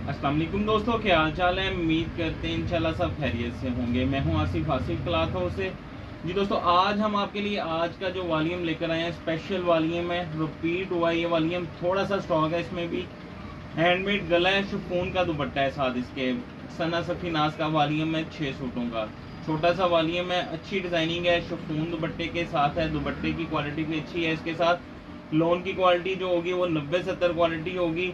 अस्सलाम वालेकुम दोस्तों, क्या हाल चाल है। उम्मीद करते हैं इंशाल्लाह सब खैरियत से होंगे। मैं हूं आसिफ क्लॉथ हाउस से। जी दोस्तों, आज हम आपके लिए आज का जो वॉल्यूम लेकर आए हैं स्पेशल वॉल्यूम है, रिपीट हुआ ये वॉल्यूम। थोड़ा सा स्टॉक है इसमें भी। हैंडमेड गला है, शिफॉन का दुपट्टा है साथ इसके। सना सफ़ी नाज का वॉल्यूम है 6 सूटों का। छोटा सा वॉल्यूम है, अच्छी डिजाइनिंग है, शिफॉन दुपट्टे के साथ है। दुपट्टे की क्वालिटी भी अच्छी है। इसके साथ लोन की क्वालिटी जो होगी वो 90-70 क्वालिटी होगी।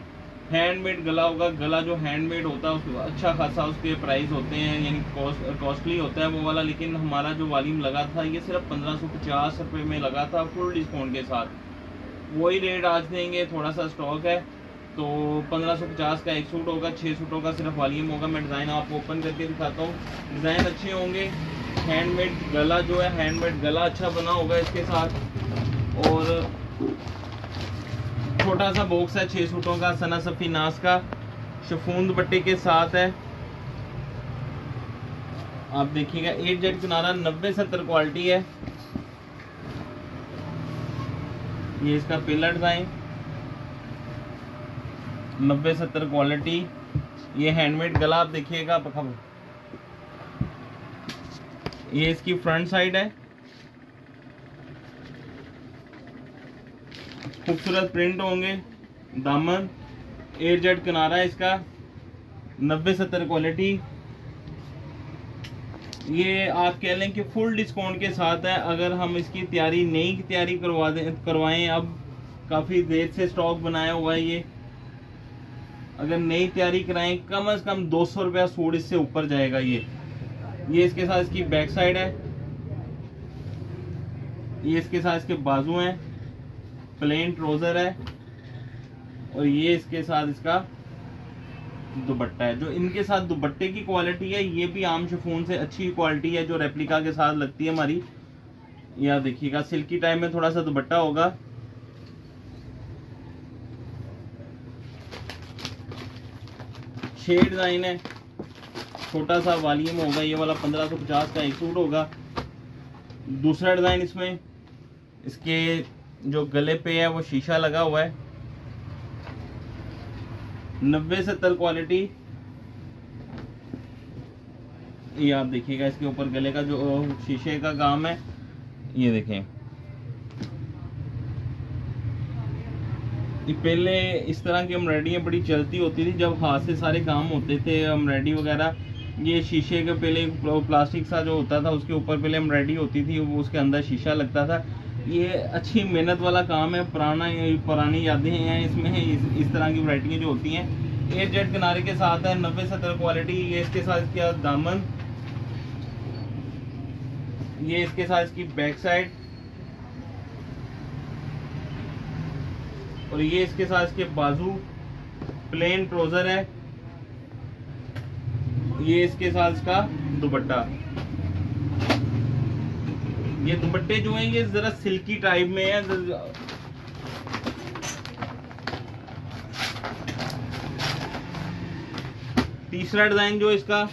हैंडमेड गला होगा। गला जो हैंडमेड होता है उसको अच्छा खासा उसके प्राइस होते हैं, यानी कॉस्टली होता है वो वाला। लेकिन हमारा जो वॉल्यूम लगा था ये सिर्फ 1550 रुपये में लगा था, फुल डिस्काउंट के साथ। वही रेट आज देंगे, थोड़ा सा स्टॉक है तो 1550 का एक सूट होगा। 6 सूटों का सिर्फ वॉल्यूम होगा। मैं डिज़ाइन आपको ओपन करके दिखाता हूँ। डिज़ाइन अच्छे होंगे। हैंडमेड गला जो है, हैंडमेड गला अच्छा बना होगा इसके साथ। और छोटा सा बॉक्स है 6 सूटों का, सना सफ़ी नाज का, शिफॉन दुपट्टे के साथ है। आप देखिएगा 8 जेड किनारा, 90-70 क्वालिटी है। ये इसका पिलर डिजाइन, 90-70 क्वालिटी। ये हैंडमेड गला आप देखिएगा। ये इसकी फ्रंट साइड है, खूबसूरत प्रिंट होंगे। दामन 8 जेड किनारा है इसका, 90-70 क्वालिटी। ये आप कह लें कि फुल डिस्काउंट के साथ है। अगर हम इसकी नई तैयारी करवाएं, अब काफ़ी देर से स्टॉक बनाया हुआ है ये। अगर नई तैयारी कराएं कम से कम 200 रुपया सूट इससे ऊपर जाएगा ये इसके साथ इसकी बैक साइड है। ये इसके साथ इसके बाजू हैं, प्लेन ट्राउजर है। और ये इसके साथ इसका दुपट्टा है। जो इनके साथ दुपट्टे की क्वालिटी है ये भी आम शिफॉन से अच्छी क्वालिटी है, जो रेप्लिका के साथ लगती है हमारी। यह देखिएगा सिल्की टाइप में थोड़ा सा दुपट्टा होगा। शेड डिजाइन है, छोटा सा वॉल्यूम होगा। ये वाला 1550 का एक सूट होगा। दूसरा डिजाइन इसमें इसके जो गले पे है वो शीशा लगा हुआ है, 90-70 क्वालिटी। ये आप देखिएगा इसके ऊपर गले का जो शीशे का काम है, ये देखें। पहले इस तरह की एम्ब्रॉयडरियाँ बड़ी चलती होती थी, जब हाथ से सारे काम होते थे एम्ब्रॉयडरी वगैरह। ये शीशे के पहले प्लास्टिक सा जो होता था उसके ऊपर पहले एम्ब्रॉयडरी होती थी, वो उसके अंदर शीशा लगता था। ये अच्छी मेहनत वाला काम है, पुरानी यादें हैं इसमें। इस तरह की वैरायटियाँ जो होती हैं 8 जेड किनारे के साथ है, 90-70 क्वालिटी। ये इसके साथ इसका दामन, ये इसके साथ इसकी बैक साइड, और ये इसके साथ इसके बाजू। प्लेन ट्राउजर है। ये इसके साथ इसका दुपट्टा। ये दुपट्टे जो हैं ये जरा सिल्की टाइप में है। तीसरा डिजाइन जो इसका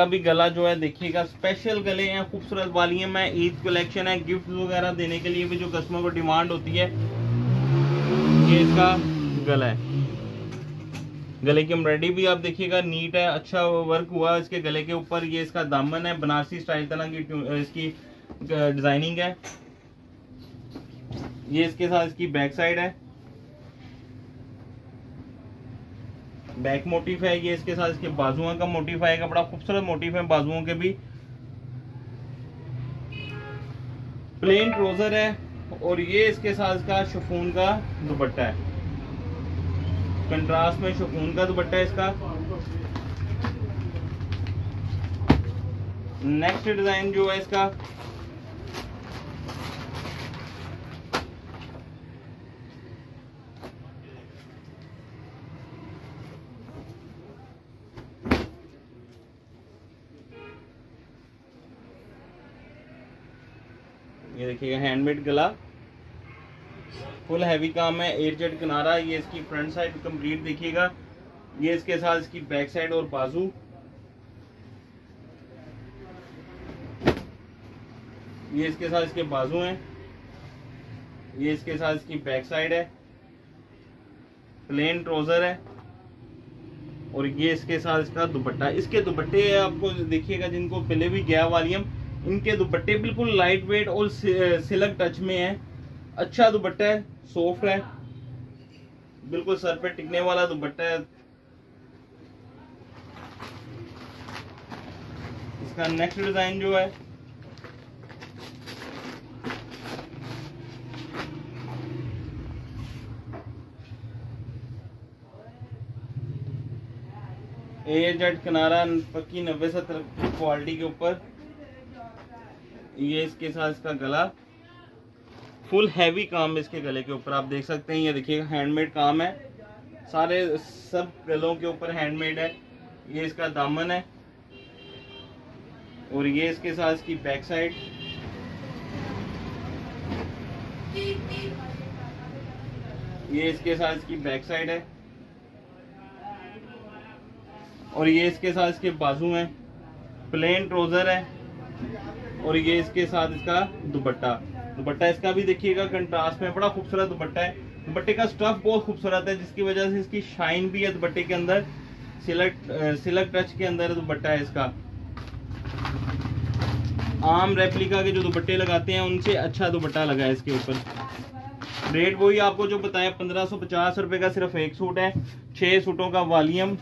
भी गला जो है देखिएगा, स्पेशल गले हैं, खूबसूरत वॉल्यूम है, ईद कलेक्शन है। गिफ्ट वगैरह देने के लिए भी जो कस्टमर को डिमांड होती है, ये इसका गला है। गले की एम्ब्रॉयडरी भी आप देखिएगा नीट है, अच्छा वर्क हुआ इसके गले के ऊपर। ये इसका दामन है, बनारसी स्टाइल तरह की इसकी डिजाइनिंग है। ये इसके साथ इसकी बैक साइड है, बैक मोटिफ है। ये इसके साथ इसके बाजुओं का मोटिफ आएगा, बड़ा खूबसूरत मोटिफ है बाजुओं के भी। प्लेन ट्राउजर है, और ये इसके साथ इसका शिफॉन का दुपट्टा है। कंट्रास्ट में शिफॉन का दुपट्टा है इसका। नेक्स्ट डिजाइन जो है इसका, ये देखिएगा हैंडमेड गला, फुल हैवी काम है, 8 जेड किनारा। ये इसकी फ्रंट साइड कंप्लीट देखिएगा। ये इसके साथ इसकी बैक साइड और बाजू। ये इसके साथ इसके बाजू हैं। ये इसके साथ इसकी बैक साइड है। प्लेन ट्राउजर है और ये इसके साथ इसका दुपट्टा। इसके दुपट्टे आपको देखिएगा, जिनको पहले भी गया वॉल्यूम, इनके दुपट्टे बिल्कुल लाइट वेट और सिल्क टच में है। अच्छा दुपट्टा है, सॉफ्ट है, बिल्कुल सर पे टिकने वाला दुपट्टा है। इसका नेक्स्ट डिजाइन जो है AZ किनारा पक्की 90-70 क्वालिटी के ऊपर। ये इसके साथ इसका गला फुल हैवी काम इसके गले के ऊपर आप देख सकते हैं। ये देखिएगा हैंडमेड काम है, सारे सब गलों के ऊपर हैंडमेड है। ये इसका दामन है और ये इसके साथ इसकी बैक साइड। ये इसके साथ इसकी बैक साइड है और ये इसके साथ इसके बाजू हैं। प्लेन ट्राउजर है और ये इसके साथ इसका दुपट्टा। दुपट्टा इसका भी देखिएगा कंट्रास्ट में, बड़ा खूबसूरत दुपट्टा है। दुपट्टे का स्टफ बहुत खूबसूरत है, जिसकी वजह से इसकी शाइन भी है दुपट्टे के अंदर। सिल्क टच के अंदर दुपट्टा है इसका। आम रेप्लिका के जो दुपट्टे लगाते हैं उनसे अच्छा दुपट्टा लगा है इसके ऊपर। रेट वही आपको जो बताया 1550 रुपए का सिर्फ एक सूट है। 6 सूटों का वॉल्यूम।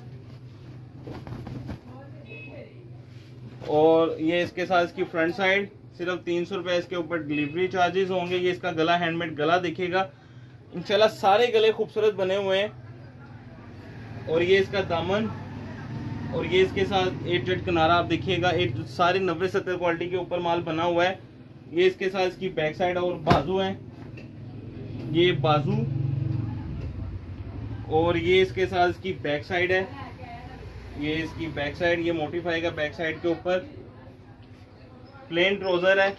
और ये इसके साथ इसकी फ्रंट साइड सिर्फ 300 रुपए इसके ऊपर डिलीवरी चार्जेस होंगे। ये इसका गला हैंडमेड गला देखिएगा, इंशाल्लाह सारे गले खूबसूरत बने हुए हैं। और ये इसका दामन और ये इसके साथ AZ किनारा आप देखिएगा, सारे 90-70 क्वालिटी के ऊपर माल बना हुआ है। ये इसके साथ इसकी बैक साइड और बाजू है, ये बाजू और ये इसके साथ इसकी बैक साइड है। ये इसकी बैक साइड, ये मोटिफाई का बैक साइड के ऊपर। प्लेन ट्राउजर है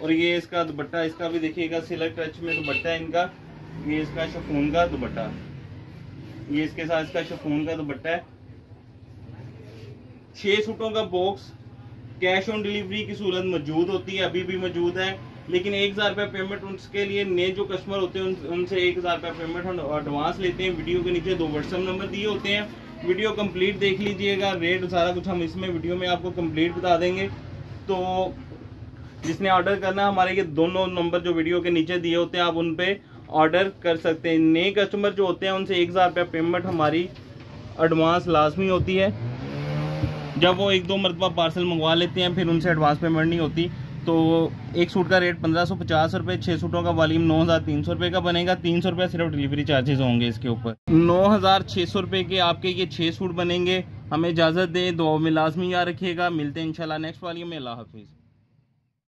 और ये इसका दुपट्टा, इसका भी देखिएगा सिल्क टच में दुपट्टा है इनका। ये इसका शिफॉन का दुपट्टा, ये इसके साथ इसका शिफॉन का दुपट्टा है। 6 सूटों का बॉक्स कैश ऑन डिलीवरी की सूरत मौजूद होती है, अभी भी मौजूद है। लेकिन 1000 रुपये पेमेंट उसके लिए नए जो कस्टमर होते हैं उनसे 1000 रुपये पेमेंट हम एडवांस लेते हैं। वीडियो के नीचे 2 व्हाट्सएप नंबर दिए होते हैं, वीडियो कंप्लीट देख लीजिएगा। रेट सारा कुछ हम इसमें वीडियो में आपको कंप्लीट बता देंगे। तो जिसने ऑर्डर करना है, हमारे ये दोनों नंबर जो वीडियो के नीचे दिए होते हैं आप उन पे ऑर्डर कर सकते हैं। नए कस्टमर जो होते हैं उनसे 1000 रुपये पेमेंट हमारी एडवांस लाजमी होती है। जब वो 1-2 मरतबा पार्सल मंगवा लेते हैं फिर उनसे एडवांस पेमेंट नहीं होती। तो एक सूट का रेट 1550 रुपये, 6 सूटों का वॉल्यूम 9300 रुपये का बनेगा। 300 रुपये सिर्फ डिलीवरी चार्जेस होंगे इसके ऊपर। 9600 रुपये के आपके ये 6 सूट बनेंगे। हमें इजाज़त दें, दुआ में लाजमी याद रखिएगा। मिलते हैं इंशाल्लाह नेक्स्ट वॉल्यूम में। अल्लाह हाफिज़।